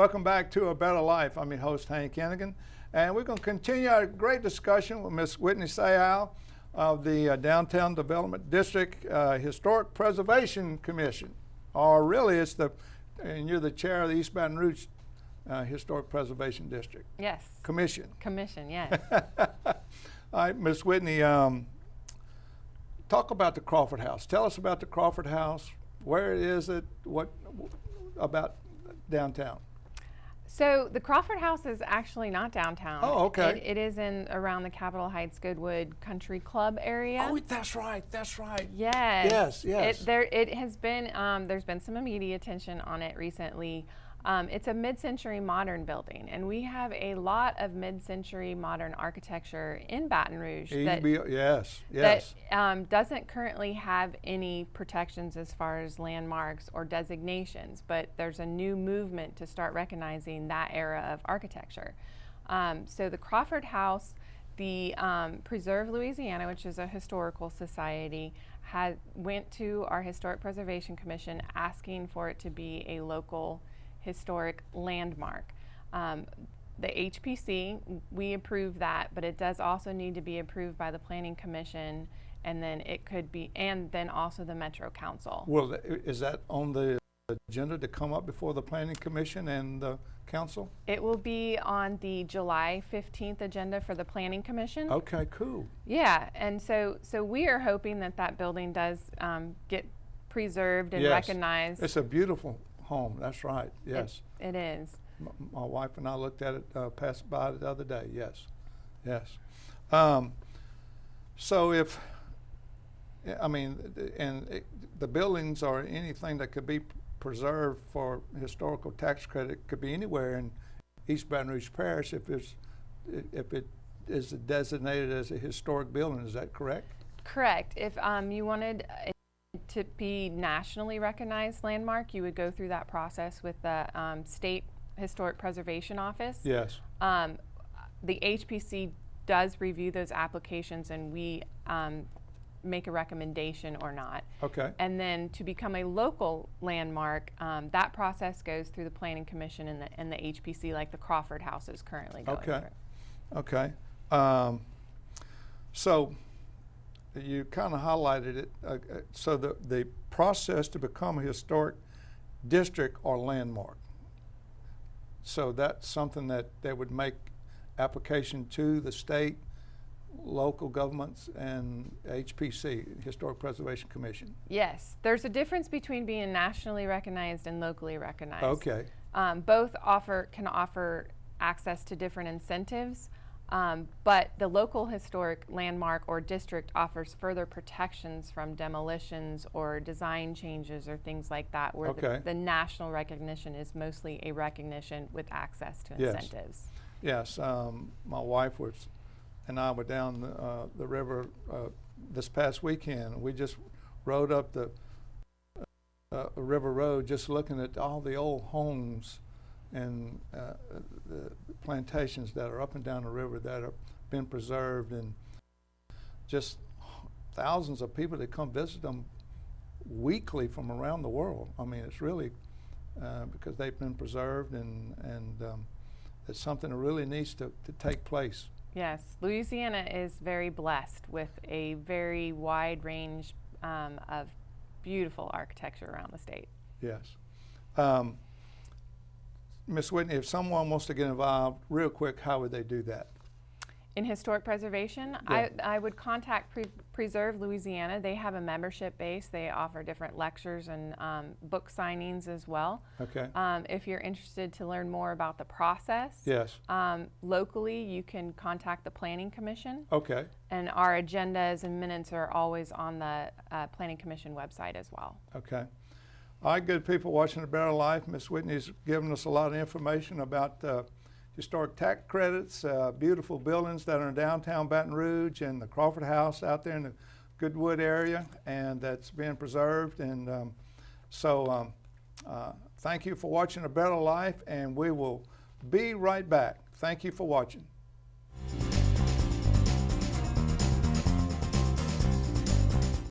Welcome back to A Better Life. I'm your host, Hank Hennigan, and we're going to continue our great discussion with Ms. Whitney Sayal of the Downtown Development District Historic Preservation Commission. Or really, and you're the chair of the East Baton Rouge Historic Preservation District. Yes. Commission. Commission, yes. All right, Ms. Whitney, talk about the Crawford House. Tell us about the Crawford House. Where is it? What about downtown? So the Crawford House is actually not downtown. Oh, okay. It is in around the Capitol Heights Goodwood Country Club area. Oh, that's right. That's right. Yes. Yes. It has been. There's been some media attention on it recently. It's a mid-century modern building, and we have a lot of mid-century modern architecture in Baton Rouge that doesn't currently have any protections as far as landmarks or designations, but there's a new movement to start recognizing that era of architecture. So the Crawford House, the Preserve Louisiana, which is a historical society, went to our Historic Preservation Commission asking for it to be a local historic landmark. The HPC, we approve that, but it does also need to be approved by the Planning Commission, and then it could be, and then also the Metro Council. Well, is that on the agenda to come up before the Planning Commission and the Council? It will be on the July 15th agenda for the Planning Commission. Okay, cool. Yeah, and so we are hoping that building does get preserved and recognized. It's a beautiful home. That's right. Yes, it is. My wife and I looked at it, passed by it the other day. Yes. So if, I mean, the buildings or anything that could be preserved for historical tax credit could be anywhere in East Baton Rouge Parish if it is designated as a historic building. Is that correct? Correct. If you wanted to be nationally recognized landmark, you would go through that process with the State Historic Preservation Office. Yes. The HPC does review those applications, and we make a recommendation or not. Okay. And then to become a local landmark, that process goes through the Planning Commission and the HPC, like the Crawford House is currently going through. Okay. So you kind of highlighted it. So the process to become a historic district or landmark. So that's something that they would make application to the state, local governments, and HPC, Historic Preservation Commission. Yes, there's a difference between being nationally recognized and locally recognized. Okay. Both can offer access to different incentives. But the local historic landmark or district offers further protections from demolitions or design changes or things like that, where the national recognition is mostly a recognition with access to incentives. Yes, my wife and I were down the river this past weekend. We just rode up the river road just looking at all the old homes and the plantations that are up and down the river that have been preserved, and just thousands of people that come visit them weekly from around the world. I mean, it's really because they've been preserved, and it's something that really needs to take place. Yes, Louisiana is very blessed with a very wide range of beautiful architecture around the state. Yes. Ms. Whitney, if someone wants to get involved real quick, how would they do that? In historic preservation, I would contact Preserve Louisiana. They have a membership base. They offer different lectures and book signings as well. Okay. If you're interested to learn more about the process, yes. Locally you can contact the Planning Commission. Okay. And our agendas and minutes are always on the Planning Commission website as well. Okay. All right, good people watching A Better Life. Ms. Whitney's given us a lot of information about historic tax credits, beautiful buildings that are in downtown Baton Rouge, and the Crawford House out there in the Goodwood area, and that's being preserved. And thank you for watching A Better Life, and we will be right back. Thank you for watching.